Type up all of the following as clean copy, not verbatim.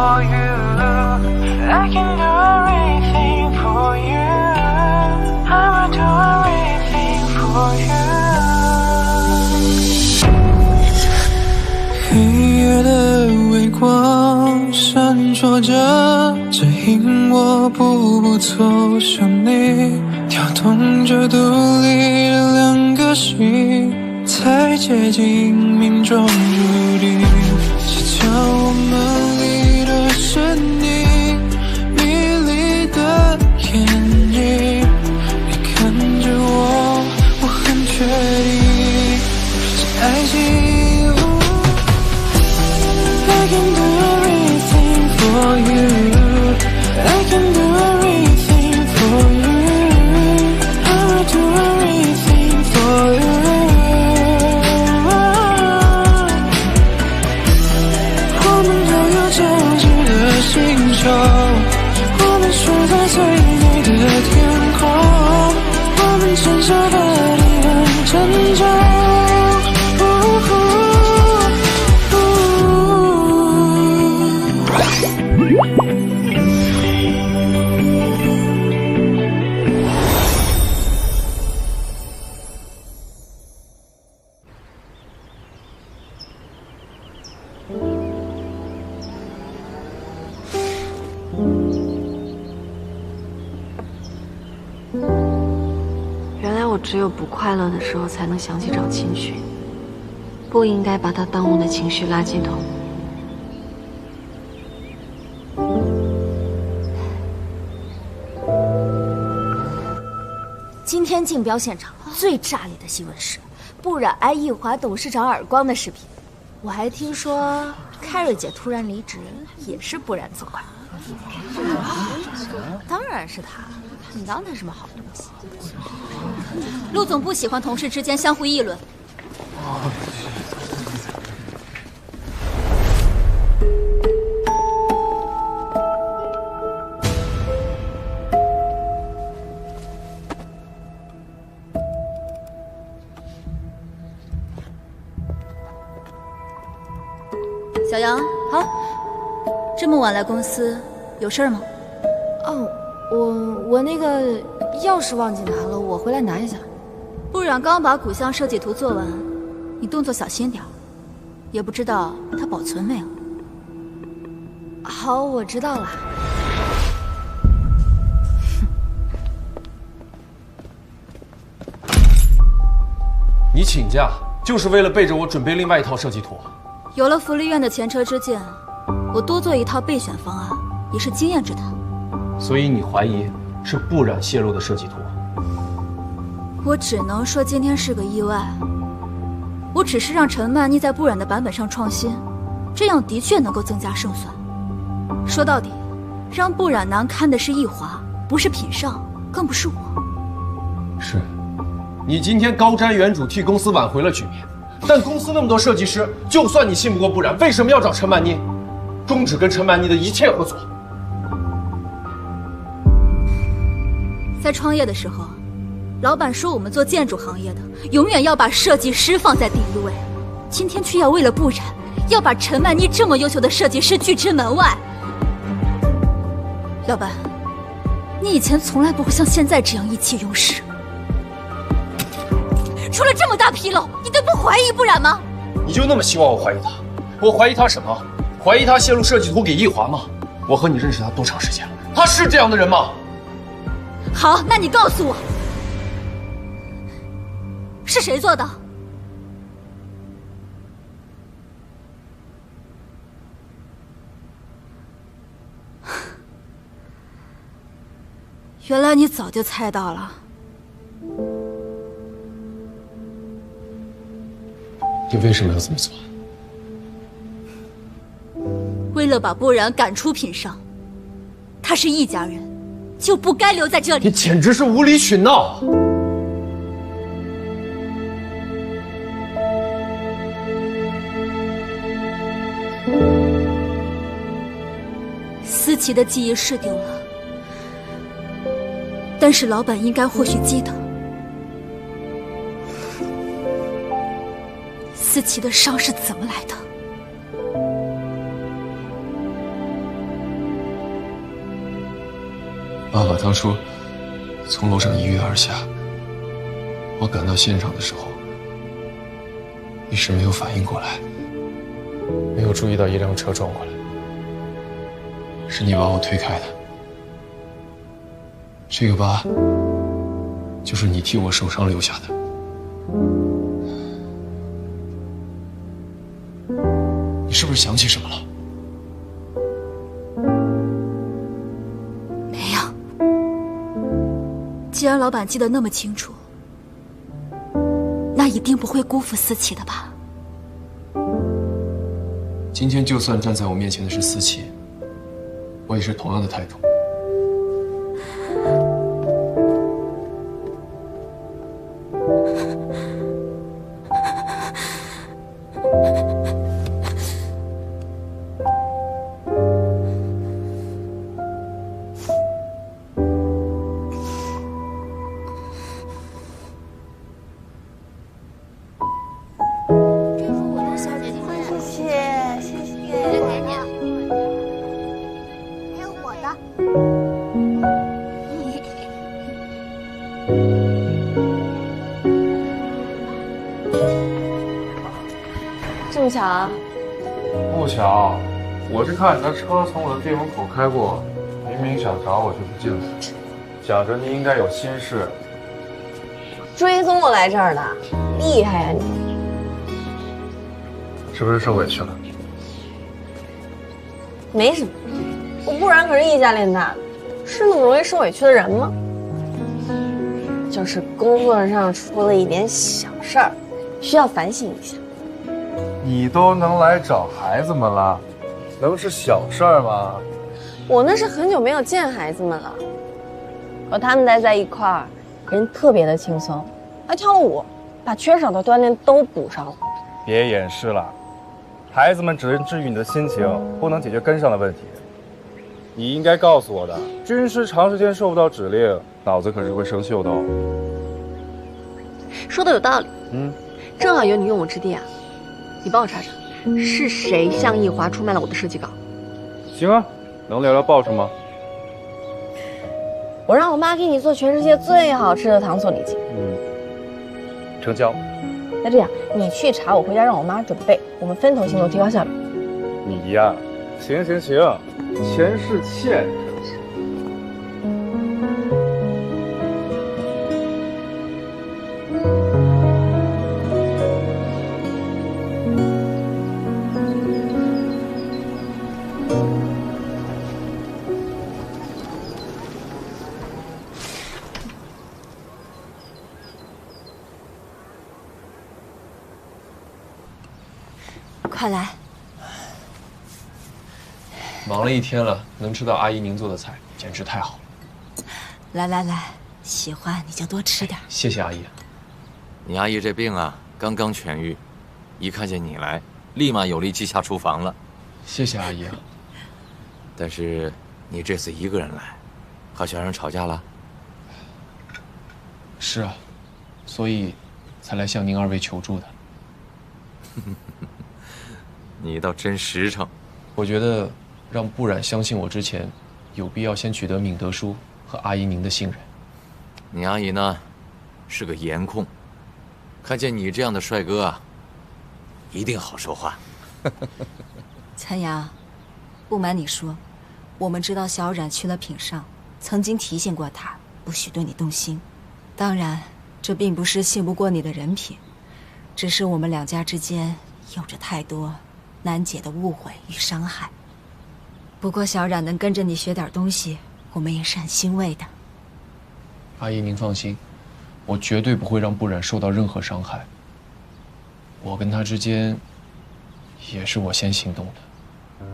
for you. I can do everything for you. I will do everything for you. 黑夜的微光闪烁着，指引我步步走向你，跳动着独立的两个心，才接近命中注定。是叫我们离的是你迷离的眼睛，你看着我，我很确定是爱情。I can do everything for you. I can do everything for you. I will do everything for you. 我们都有交织的星球，我们睡在最美的天空，我们承受的力很沉重。原来我只有不快乐的时候才能想起找秦寻，不应该把他当我的情绪垃圾桶。今天竞标现场最炸裂的新闻是，不染挨易华董事长耳光的视频。我还听说凯瑞姐突然离职，也是不染责怪。当然是他，你当他什么好东西？陆总不喜欢同事之间相互议论。小杨，好，这么晚来公司，有事儿吗？哦，我那个钥匙忘记拿了，我回来拿一下。不然刚把古箱设计图做完，你动作小心点，也不知道它保存没有。好，我知道了。你请假就是为了背着我准备另外一套设计图？有了福利院的前车之鉴，我多做一套备选方案也是经验之谈。所以你怀疑是不染泄露的设计图？我只能说今天是个意外。我只是让陈曼妮在不染的版本上创新，这样的确能够增加胜算。说到底，让不染难堪的是易华，不是品尚，更不是我。是，你今天高瞻远瞩，替公司挽回了局面。但公司那么多设计师，就算你信不过不染，为什么要找陈曼妮？终止跟陈曼妮的一切合作。在创业的时候，老板说我们做建筑行业的，永远要把设计师放在第一位。今天却要为了不染，要把陈曼妮这么优秀的设计师拒之门外。老板，你以前从来不会像现在这样意气用事。出了这么大纰漏，你都不怀疑不染吗？你就那么希望我怀疑他？我怀疑他什么？怀疑他泄露设计图给易华吗？我和你认识他多长时间了？他是这样的人吗？好，那你告诉我，是谁做的？原来你早就猜到了。你为什么要这么做？为了把不染赶出品尚，他是易家人，就不该留在这里。你简直是无理取闹！思琪的记忆是丢了，但是老板应该或许记得，思琪的伤是怎么来的。爸爸当初从楼上一跃而下，我赶到现场的时候，一时没有反应过来，没有注意到一辆车撞过来，是你把我推开的。这个疤，就是你替我受伤留下的。你是不是想起什么了？没有。既然老板记得那么清楚，那一定不会辜负思琪的吧？今天就算站在我面前的是思琪，我也是同样的态度。这么巧啊？不巧，我是看你的车从我的店门口开过，明明想找我就不进来，想着你应该有心事。追踪我来这儿的，厉害呀你！是不是受委屈了？没什么，我不然可是易家练大的，是那么容易受委屈的人吗？就是工作上出了一点小事儿，需要反省一下。你都能来找孩子们了，能是小事儿吗？我那是很久没有见孩子们了，和他们待在一块儿，人特别的轻松，还跳了舞，把缺少的锻炼都补上了。别掩饰了，孩子们只能治愈你的心情，不能解决根上的问题。你应该告诉我的，军师长时间受不到指令，脑子可是会生锈的哦。说的有道理，正好有你用武之地啊，你帮我查查，是谁向易华出卖了我的设计稿？行啊，能聊聊报什么？我让我妈给你做全世界最好吃的糖醋里脊。成交。那这样，你去查，我回家让我妈准备，我们分头行动，提高效率。你呀，行，钱是欠着。快来！忙了一天了，能吃到阿姨您做的菜，简直太好了。来，喜欢你就多吃点。谢谢阿姨。你阿姨这病啊，刚刚痊愈，一看见你来，立马有力气下厨房了。谢谢阿姨啊。但是你这次一个人来，和小冉吵架了？是啊，所以才来向您二位求助的。你倒真实诚。我觉得让不染相信我之前，有必要先取得敏德叔和阿姨您的信任。你阿姨呢，是个颜控，看见你这样的帅哥啊，一定好说话。参阳，不瞒你说，我们知道小冉去了品上，曾经提醒过他不许对你动心。当然，这并不是信不过你的人品，只是我们两家之间有着太多难解的误会与伤害。不过小冉能跟着你学点东西，我们也是很欣慰的。阿姨您放心，我绝对不会让不染受到任何伤害。我跟他之间，也是我先行动的。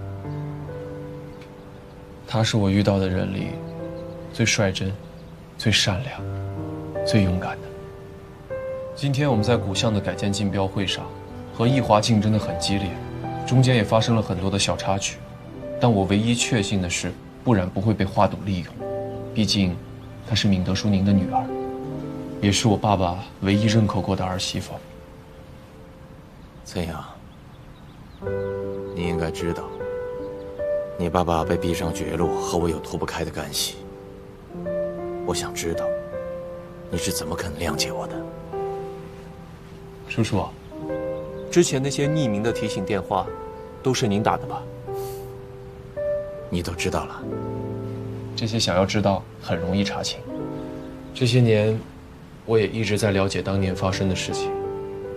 他是我遇到的人里最率真、最善良、最勇敢的。今天我们在古巷的改建竞标会上，和易华竞争得很激烈，中间也发生了很多的小插曲。但我唯一确信的是，不染不会被华董利用，毕竟她是敏德叔您的女儿，也是我爸爸唯一认可过的儿媳妇。岑阳，你应该知道，你爸爸被逼上绝路和我有脱不开的干系。我想知道你是怎么肯谅解我的。叔叔，之前那些匿名的提醒电话，都是您打的吧？你都知道了？这些想要知道很容易查清。这些年，我也一直在了解当年发生的事情。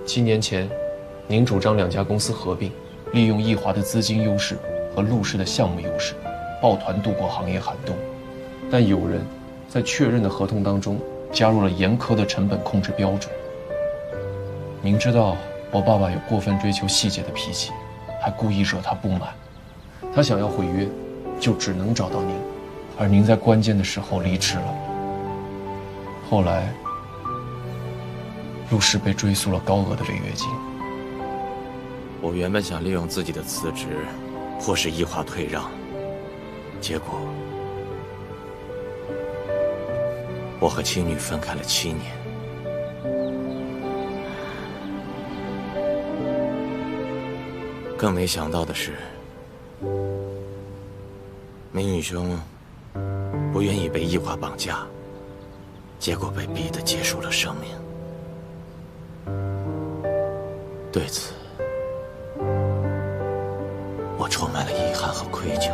7年前，您主张2家公司合并，利用易华的资金优势和陆氏的项目优势，抱团度过行业寒冬。但有人在确认的合同当中加入了严苛的成本控制标准。明知道我爸爸有过分追求细节的脾气，还故意惹他不满。他想要毁约，就只能找到您，而您在关键的时候离职了。后来，陆氏被追诉了高额的违约金。我原本想利用自己的辞职，迫使易华退让，结果我和青女分开了7年。更没想到的是，明宇兄不愿意被易华绑架，结果被逼得结束了生命。对此，我充满了遗憾和愧疚。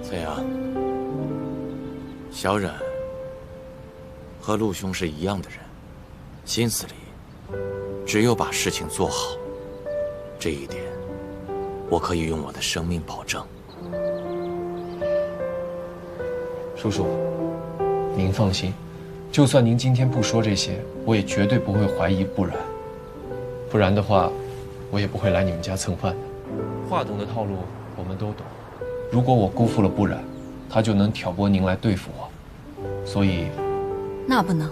怎样？小冉和陆兄是一样的人，心思里只有把事情做好，这一点我可以用我的生命保证。叔叔，您放心，就算您今天不说这些，我也绝对不会怀疑不然。不然的话，我也不会来你们家蹭饭的。华董的套路我们都懂，如果我辜负了不然，他就能挑拨您来对付我。所以，那不能，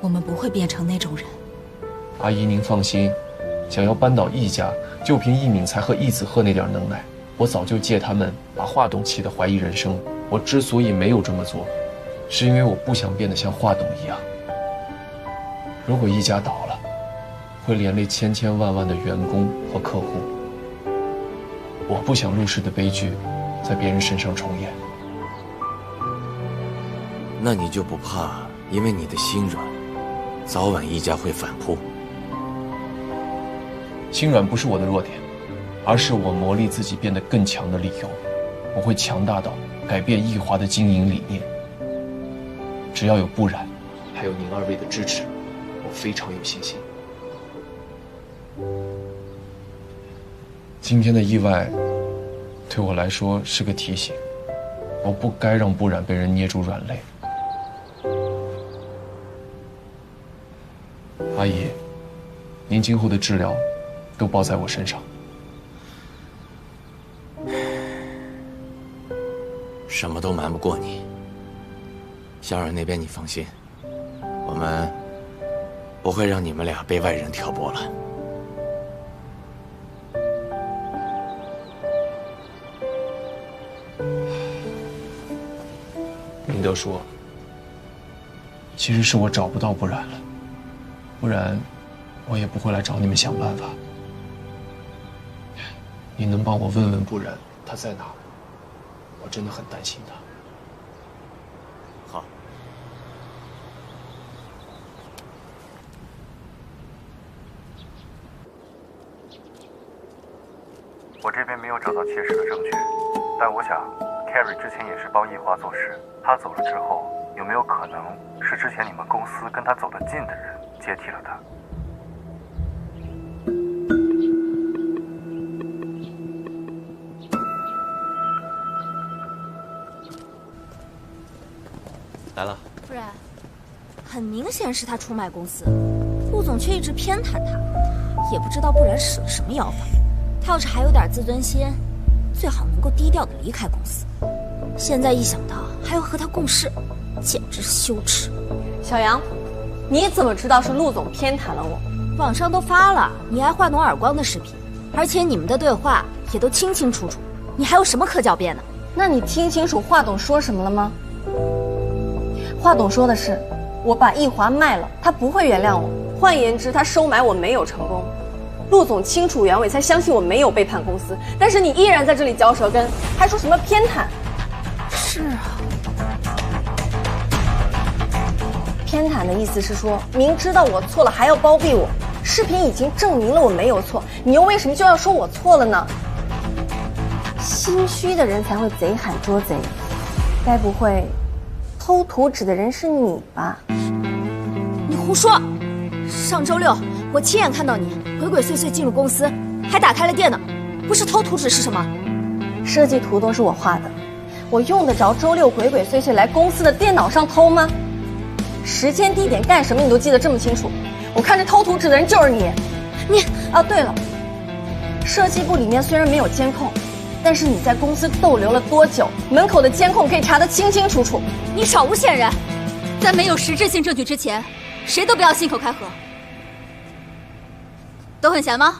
我们不会变成那种人。阿姨您放心，想要扳倒易家，就凭易敏才和易子赫那点能耐，我早就借他们把华董气得怀疑人生。我之所以没有这么做，是因为我不想变得像华董一样。如果易家倒了，会连累千千万万的员工和客户。我不想陆氏的悲剧在别人身上重演。那你就不怕因为你的心软，早晚易家会反扑？心软不是我的弱点，而是我磨砺自己变得更强的理由。我会强大到改变易华的经营理念。只要有不然，还有您2位的支持，我非常有信心。今天的意外，对我来说是个提醒，我不该让不然被人捏住软肋。阿姨，您今后的治疗都包在我身上。什么都瞒不过你。小冉那边你放心，我们不会让你们俩被外人挑拨了。明德说，其实是我找不到不然了，不然我也不会来找你们想办法。你能帮我问问不然他在哪儿？我真的很担心他。好。我这边没有找到切实的证据，但我想 Carrie 之前也是帮易华做事，他走了之后，有没有可能是之前你们公司跟他走得近的人接替了他？来了。夫人，很明显是他出卖公司，陆总却一直偏袒他，也不知道不然使了什么妖法。他要是还有点自尊心，最好能够低调的离开公司。现在一想到还要和他共事，简直是羞耻。小杨，你怎么知道是陆总偏袒了我？网上都发了你挨华董耳光的视频，而且你们的对话也都清清楚楚，你还有什么可狡辩的？那你听清楚华董说什么了吗？华董说的是，我把易华卖了，他不会原谅我。换言之，他收买我没有成功。陆总清楚原委，才相信我没有背叛公司。但是你依然在这里嚼舌根，还说什么偏袒？是啊，偏袒的意思是说，明知道我错了还要包庇我。视频已经证明了我没有错，你又为什么就要说我错了呢？心虚的人才会贼喊捉贼，该不会偷图纸的人是你吧？你胡说！上周六我亲眼看到你鬼鬼祟祟进入公司，还打开了电脑，不是偷图纸是什么？设计图都是我画的，我用得着周六鬼鬼祟祟来公司的电脑上偷吗？时间地点干什么你都记得这么清楚，我看这偷图纸的人就是你。啊，对了，设计部里面虽然没有监控，但是你在公司逗留了多久，门口的监控可以查得清清楚楚。你少诬陷人！在没有实质性证据之前，谁都不要信口开河。都很闲吗？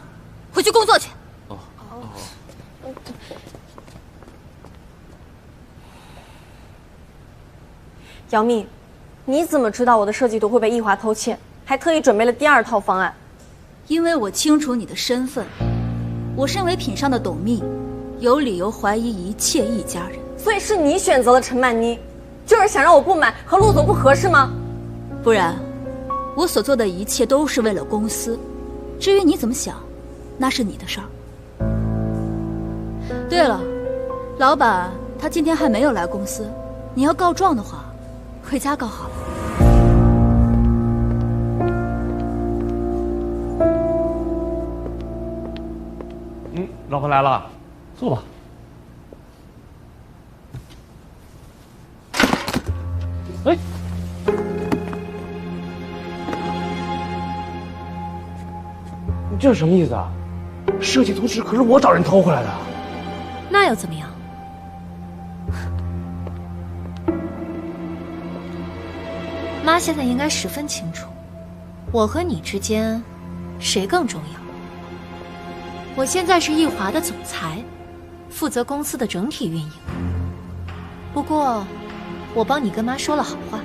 回去工作去。杨幂，你怎么知道我的设计图会被易华偷窃，还特意准备了第二套方案？因为我清楚你的身份，我身为品上的董秘，有理由怀疑一切易家人。所以是你选择了陈曼妮，就是想让我不满，和陆总不合适吗？不然，我所做的一切都是为了公司。至于你怎么想，那是你的事儿。对了，老板他今天还没有来公司，你要告状的话，回家告好了。老婆来了，坐吧。哎，你这是什么意思啊？设计图纸可是我找人偷回来的。那又怎么样？妈现在应该十分清楚，我和你之间谁更重要。我现在是易华的总裁，负责公司的整体运营。不过，我帮你跟妈说了好话，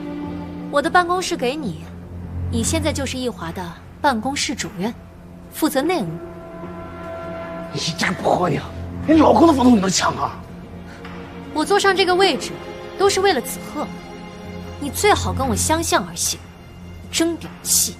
我的办公室给你，你现在就是易华的办公室主任，负责内务。你这个不合理啊，连老公的房东你能抢啊？我坐上这个位置，都是为了子赫，你最好跟我相向而行，争点气。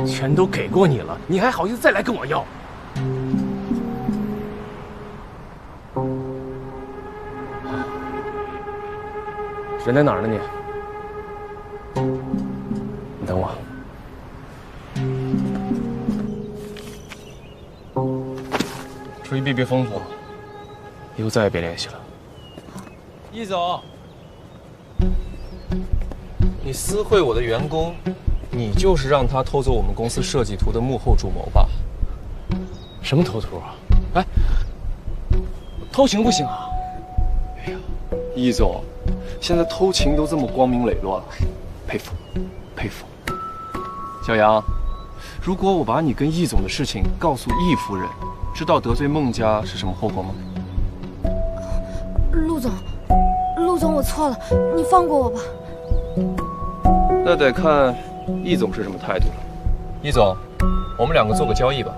钱都给过你了，你还好意思再来跟我要？人在哪儿呢你？你等我。注意避避风头，以后再也别联系了。易总，你私会我的员工，你就是让他偷走我们公司设计图的幕后主谋吧？什么偷图啊？哎，偷情不行啊！哎呀，易总，现在偷情都这么光明磊落了，佩服，佩服。小杨，如果我把你跟易总的事情告诉易夫人，知道得罪孟家是什么后果吗？陆总，我错了，你放过我吧。那得看易总是什么态度了。易总，我们两个做个交易吧。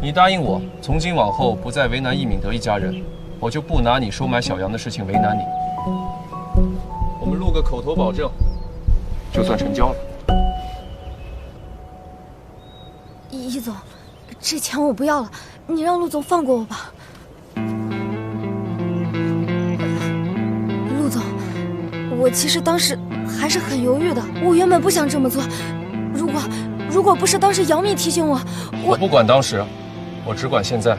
你答应我，从今往后不再为难易敏德一家人，我就不拿你收买小杨的事情为难你。我们录个口头保证，就算成交了。易总，这钱我不要了，你让陆总放过我吧。陆总，我其实当时还是很犹豫的，我原本不想这么做。如果不是当时杨幂提醒我，我不管当时，我只管现在。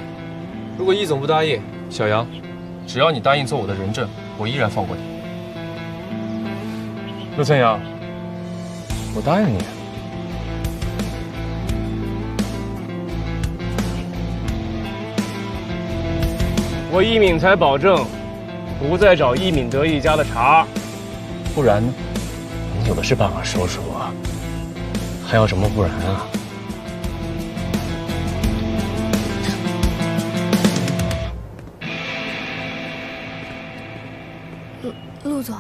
如果易总不答应，小杨，只要你答应做我的人证，我依然放过你。陆春阳，我答应你。我一敏才保证，不再找一敏德一家的茬。不然呢？你有的是办法说说，还要什么不然啊？陆总，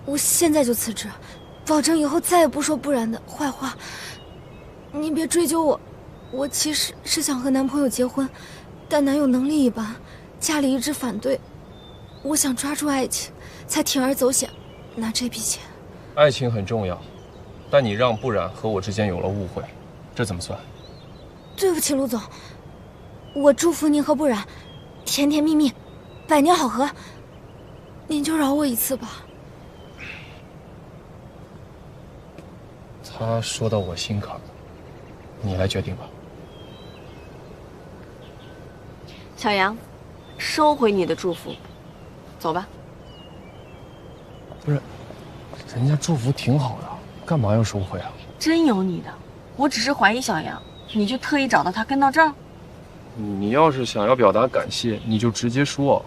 我现在就辞职，保证以后再也不说不然的坏话。您别追究我，我其实是想和男朋友结婚，但男友能力一般，家里一直反对。我想抓住爱情，才铤而走险，拿这笔钱。爱情很重要，但你让不染和我之间有了误会，这怎么算？对不起，陆总，我祝福您和不染甜甜蜜蜜，百年好合。您就饶我一次吧。他说到我心坎了，你来决定吧。小杨，收回你的祝福，走吧。不是，人家祝福挺好的，干嘛要收回啊？真有你的，我只是怀疑小杨，你就特意找到他跟到这儿？你要是想要表达感谢，你就直接说。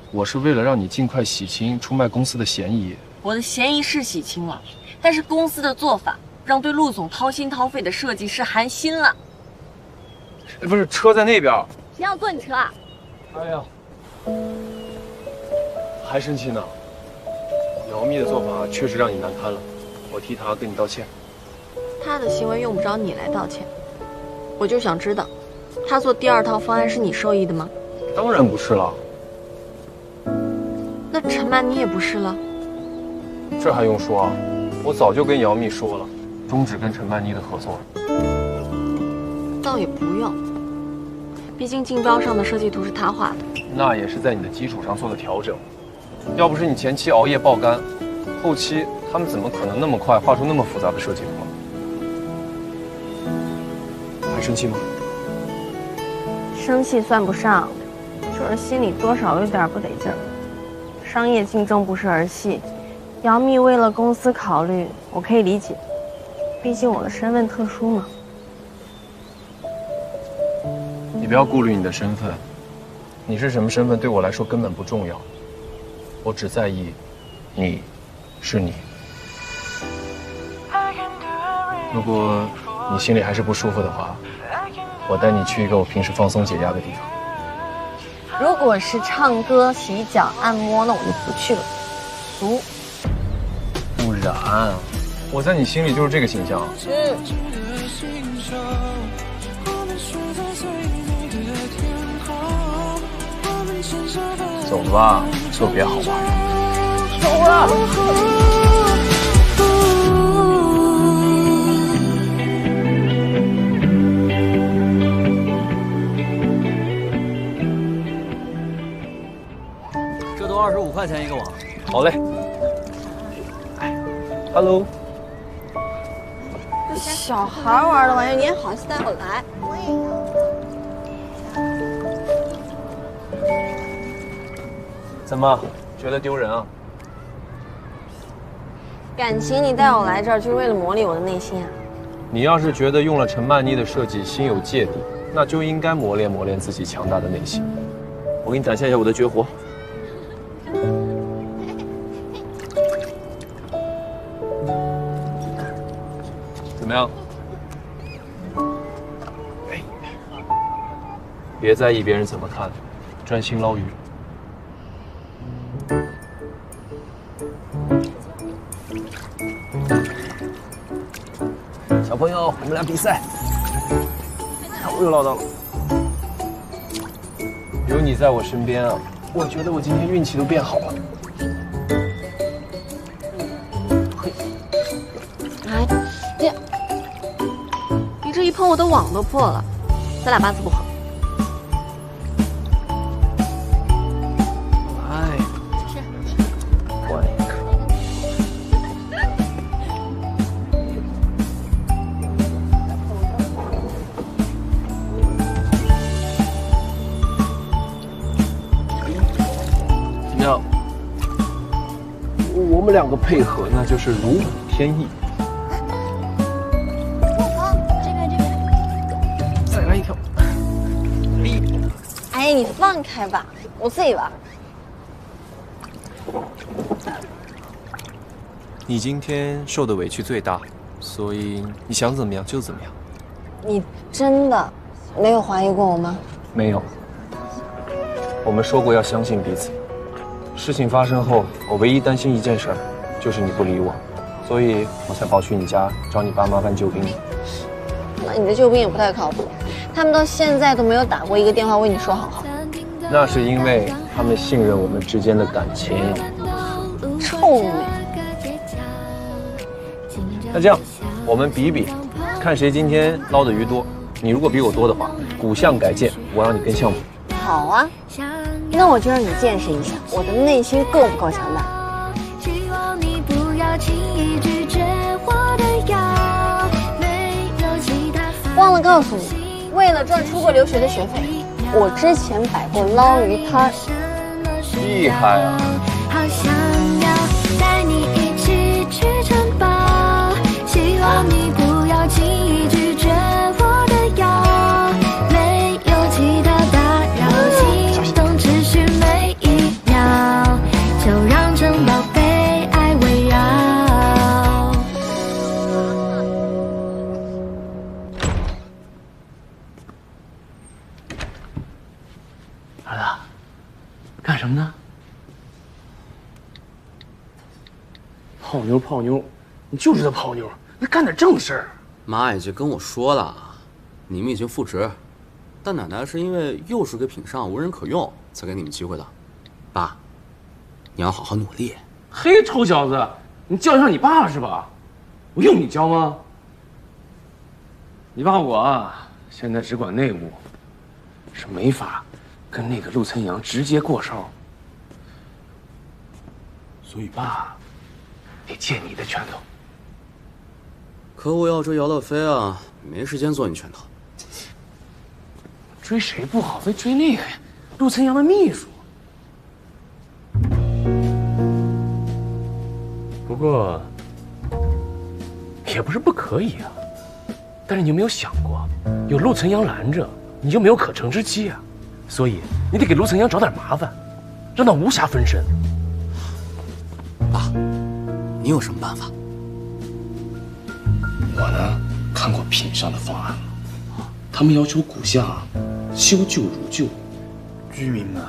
我是为了让你尽快洗清出卖公司的嫌疑。我的嫌疑是洗清了，但是公司的做法让对陆总掏心掏肺的设计师寒心了。不是，车在那边。谁要坐你车啊？哎呀，还生气呢？姚蜜的做法确实让你难堪了，我替她跟你道歉。他的行为用不着你来道歉，我就想知道，他做第二套方案是你授意的吗？当然不是了。那陈曼妮也不是了。这还用说啊？我早就跟姚蜜说了，终止跟陈曼妮的合作。倒也不用，毕竟竞标上的设计图是他画的。那也是在你的基础上做的调整。要不是你前期熬夜爆肝，后期他们怎么可能那么快画出那么复杂的设计图？还生气吗？生气算不上，就是心里多少有点不得劲儿。商业竞争不是儿戏，姚蜜为了公司考虑，我可以理解，毕竟我的身份特殊嘛。你不要顾虑你的身份，你是什么身份对我来说根本不重要，我只在意你是你。如果你心里还是不舒服的话，我带你去一个我平时放松解压的地方。如果是唱歌、洗脚、按摩，那我就不去了，俗。不然，我在你心里就是这个形象。走吧，特别好玩。走了。这都25块钱一个网。好嘞。Hello。这小孩玩的玩意儿，你也好意思带我来？怎么觉得丢人啊？感情你带我来这儿就是为了磨砺我的内心啊？你要是觉得用了陈曼妮的设计心有芥蒂，那就应该磨练磨练自己强大的内心。我给你展现一下我的绝活。怎么样？哎，别在意别人怎么看，专心捞鱼。小朋友，我们俩比赛。我又唠叨了。有你在我身边啊，我觉得我今天运气都变好了。哎，你这一碰，我的网都破了。咱俩八字不合。来，换一个。怎么样？我们两个配合，那就是如虎添翼。这边。再来一条。哎，哎，你放开吧，我自己玩。你今天受的委屈最大，所以你想怎么样就怎么样。你真的没有怀疑过我吗？没有。我们说过要相信彼此。事情发生后，我唯一担心一件事，就是你不理我，所以我才跑去你家找你爸妈搬救兵。那你的救兵也不太靠谱，他们到现在都没有打过一个电话为你说好。那是因为他们信任我们之间的感情。臭美。那这样，我们比比，看谁今天捞的鱼多。你如果比我多的话，古巷改建我让你跟项目。好啊，那我就让你见识一下我的内心够不够强大。忘了告诉你，为了赚出国留学的学费，我之前摆过捞鱼摊。厉害啊！好想要带你一起去城堡，希望你不要轻易拒绝我的邀，没有其他打扰，心动持续每一秒，就让城堡被爱围绕。儿子，干什么呢？泡妞泡妞，你就知道泡妞，你干点正事儿。妈已经跟我说了，你们已经复职，但奶奶是因为幼时给品上无人可用，才给你们机会的。爸，你要好好努力。嘿，臭小子，你叫上你爸是吧？我用你教吗？你爸我啊，现在只管内务，是没法跟那个陆岑阳直接过梢，所以爸得借你的拳头。可我要追姚乐飞啊，没时间做你拳头。追谁不好，非追那个呀？陆岑阳的秘书。不过也不是不可以啊，但是你有没有想过，有陆岑阳拦着，你就没有可乘之机啊？所以你得给陆岑阳找点麻烦，让他无暇分身。爸，你有什么办法？我呢，看过品上的方案了，他们要求古巷修旧如旧，居民们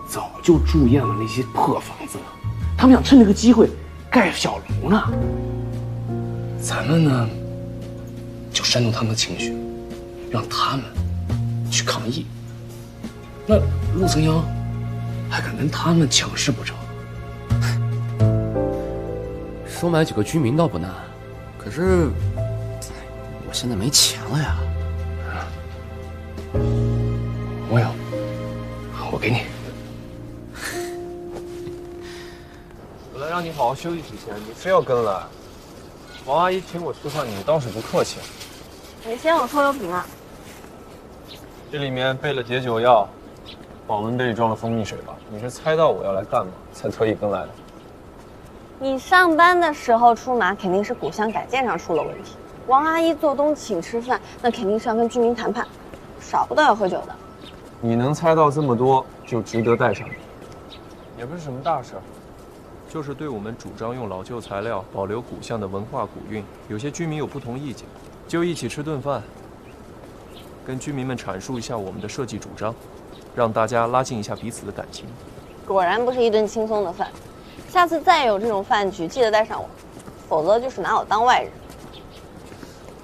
早就住厌了那些破房子了，他们想趁这个机会盖小楼呢。咱们呢，就煽动他们的情绪，让他们去抗议。那陆岑阳还敢跟他们抢势不成？收买几个居民倒不难，可是我现在没钱了呀。我有，我给你。本来让你好好休息几天，你非要跟来。王阿姨请我吃饭，你倒是不客气。你先往抽油瓶啊。这里面备了解酒药，保温杯里装了蜂蜜水吧？你是猜到我要来干嘛，才特意跟来的？你上班的时候出马，肯定是古巷改建上出了问题。王阿姨做东请吃饭，那肯定是要跟居民谈判，少不得要喝酒的。你能猜到这么多，就值得带上你。也不是什么大事儿，就是对我们主张用老旧材料保留古巷的文化古韵，有些居民有不同意见，就一起吃顿饭，跟居民们阐述一下我们的设计主张，让大家拉近一下彼此的感情。果然不是一顿轻松的饭，下次再有这种饭局，记得带上我，否则就是拿我当外人。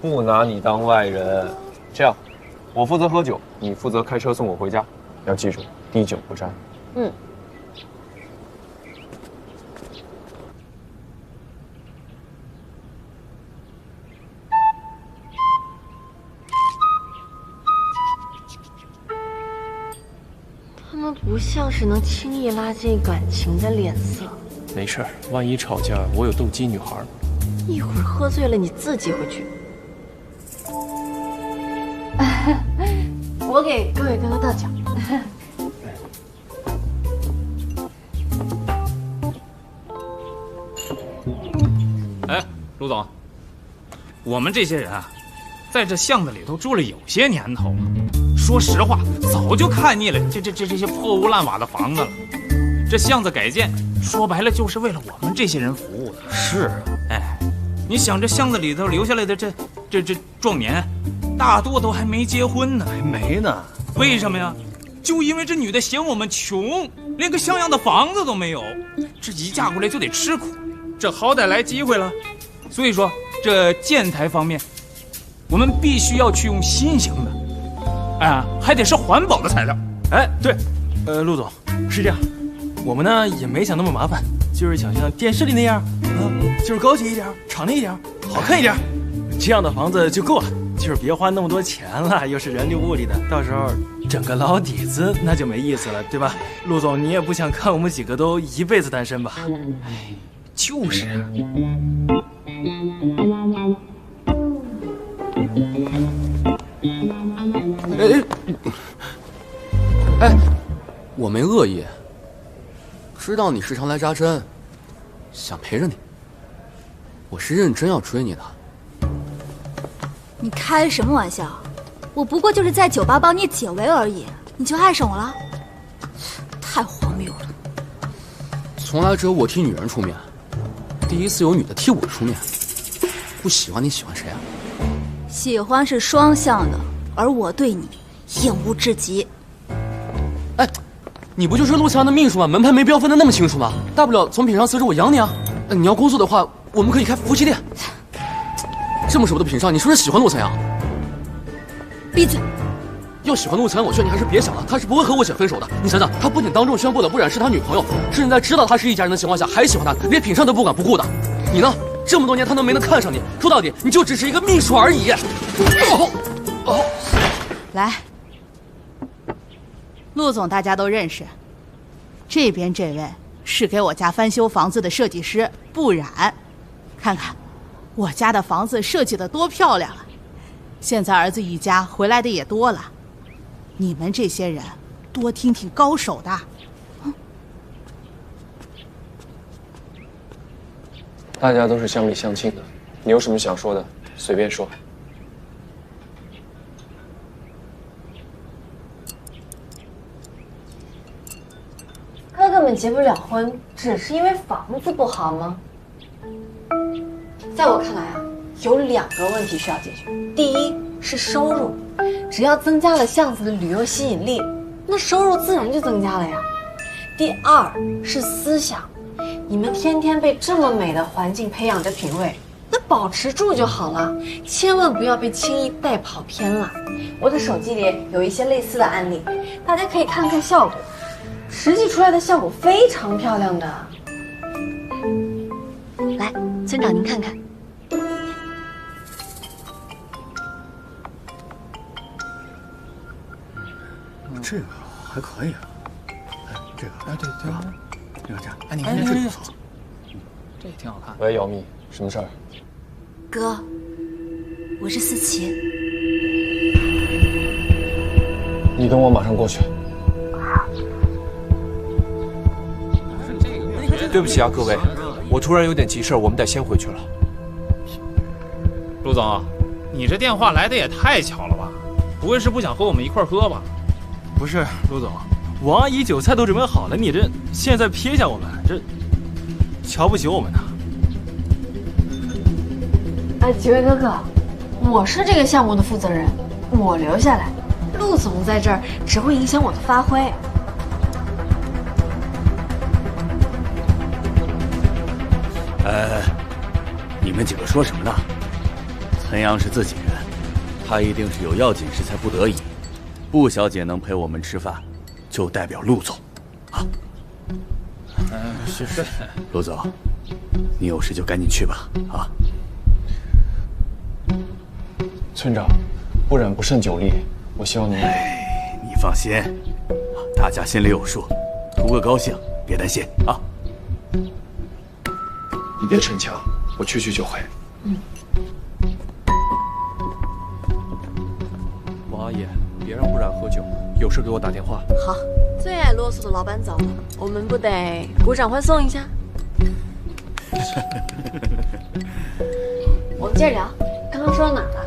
不拿你当外人，这样，我负责喝酒，你负责开车送我回家，要记住滴酒不沾。嗯。他们不像是能轻易拉近感情的脸色。没事儿，万一吵架，我有斗鸡女孩。一会儿喝醉了，你自己回去。我给各位哥哥倒酒。哎，陆总，我们这些人啊，在这巷子里头住了有些年头了，说实话，早就看腻了这些破屋烂瓦的房子了。这巷子改建，说白了就是为了我们这些人服务的。是啊，哎，你想这巷子里头留下来的这壮年，大多都还没结婚呢。还没呢。为什么呀？就因为这女的嫌我们穷，连个像样的房子都没有，这一嫁过来就得吃苦。这好歹来机会了，所以说这建材方面，我们必须要去用新型的，啊，还得是环保的材料。哎，对，陆总是这样，我们呢也没想那么麻烦，就是想像电视里那样，就是高级一点，敞亮一点，好看一点，这样的房子就够了。就是别花那么多钱了，又是人力物力的，到时候整个老底子那就没意思了，对吧？陆总，你也不想看我们几个都一辈子单身吧？哎，就是啊。哎，我没恶意，知道你时常来扎针，想陪着你。我是认真要追你的。你开什么玩笑？我不过就是在酒吧帮你解围而已，你就爱上我了？太荒谬了！从来只有我替女人出面，第一次有女的替我出面。不喜欢你喜欢谁啊？喜欢是双向的，而我对你厌恶至极。哎，你不就是陆强的秘书吗？门牌没标分的那么清楚吗？大不了从品上辞职，我养你啊。你要工作的话，我们可以开夫妻店。这么舍不得品上，你是不是喜欢陆强阳？闭嘴！要喜欢陆强阳，我劝你还是别想了，他是不会和我姐分手的。你想想，他不仅当众宣布了不染是他女朋友，甚至在知道他是一家人的情况下还喜欢他，连品上都不管不顾的。你呢？这么多年他都没能看上你，说到底你就只是一个秘书而已。来，陆总大家都认识，这边这位是给我家翻修房子的设计师不染，看看我家的房子设计的多漂亮啊！现在儿子一家回来的也多了，你们这些人多听听高手的。大家都是乡里乡亲的，你有什么想说的，随便说。哥哥们结不了婚，只是因为房子不好吗？在我看来啊，有2个问题需要解决。第一是收入，只要增加了巷子的旅游吸引力，那收入自然就增加了呀。第二是思想，你们天天被这么美的环境培养着品味，那保持住就好了，千万不要被轻易带跑偏了。我的手机里有一些类似的案例，大家可以看看效果，实际出来的效果非常漂亮的。来，村长您看看。这个还可以啊，这个哎对对，这个这样，哎你看这不错，这也挺好看。喂，姚蜜，什么事儿？哥，我是思琪。你跟我马上过去。对不起啊，各位，我突然有点急事，我们得先回去了。陆总，你这电话来的也太巧了吧？不会是不想和我们一块喝吧？不是，陆总，王阿姨酒菜都准备好了，你这现在撇下我们，这瞧不起我们呢？哎，几位哥哥，我是这个项目的负责人，我留下来，陆总在这儿只会影响我的发挥。你们几个说什么呢？岑阳是自己人，他一定是有要紧事才不得已。布小姐能陪我们吃饭，就代表陆总，啊。是。陆总，你有事就赶紧去吧，啊。村长，不染不胜酒力，我希望你。你放心，大家心里有数，图个高兴，别担心啊。你别逞强，我去就回。王阿姨，别让不染喝酒，有事给我打电话。好，最爱啰嗦的老板走了，我们不得鼓掌欢送一下？我们接着聊，刚刚说到哪了？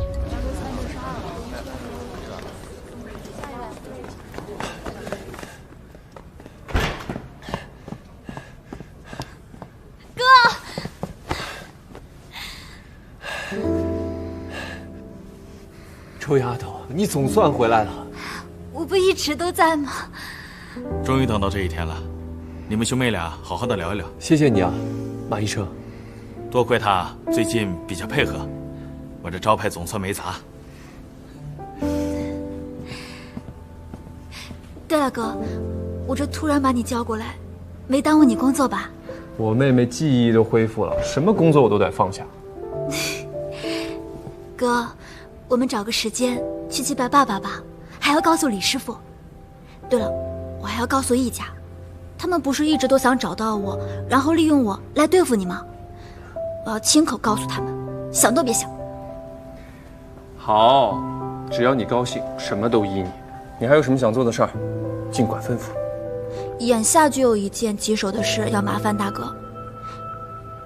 臭丫头，你总算回来了。我不一直都在吗？终于等到这一天了，你们兄妹俩好好的聊一聊。谢谢你啊，马医生。多亏他最近比较配合，我这招牌总算没砸。对了，哥，我这突然把你叫过来，没耽误你工作吧？我妹妹记忆都恢复了，什么工作我都得放下。哥，我们找个时间去祭拜爸爸吧，还要告诉李师傅。对了，我还要告诉易家，他们不是一直都想找到我，然后利用我来对付你吗？我要亲口告诉他们，想都别想。好，只要你高兴，什么都依你。你还有什么想做的事儿，尽管吩咐。眼下就有一件棘手的事要麻烦大哥，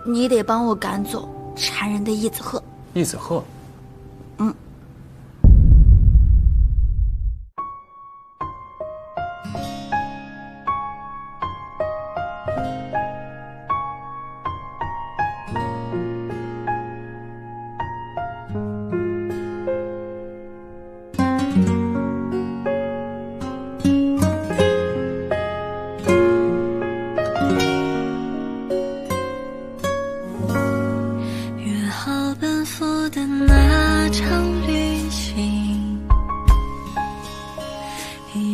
你得帮我赶走缠人的易子鹤。易子鹤？嗯。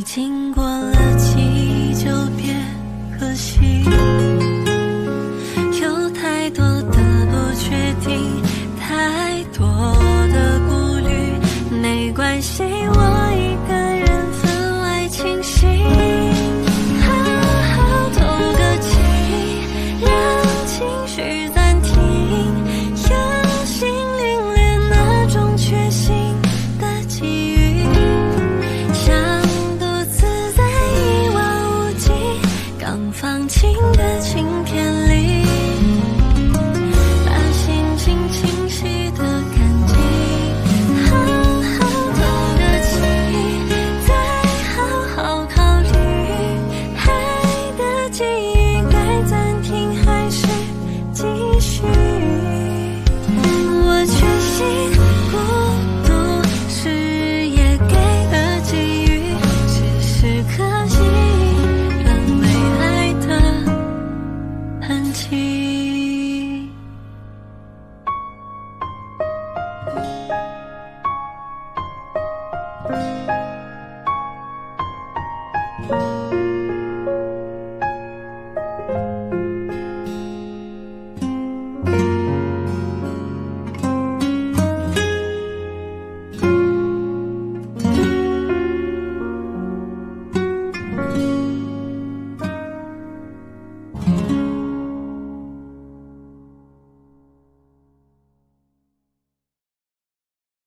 经过了记就别可惜，有太多的不确定，太多的顾虑，没关系，我一个人分外清醒。好好透个气，让情绪暂停，有心领略那种确信的机遇，放晴的晴天里，把心情清晰的干净，好好透个气，再好好考虑，爱的记忆该暂停还是继续。我确信孤独是也给的机遇，只是可惜痕迹。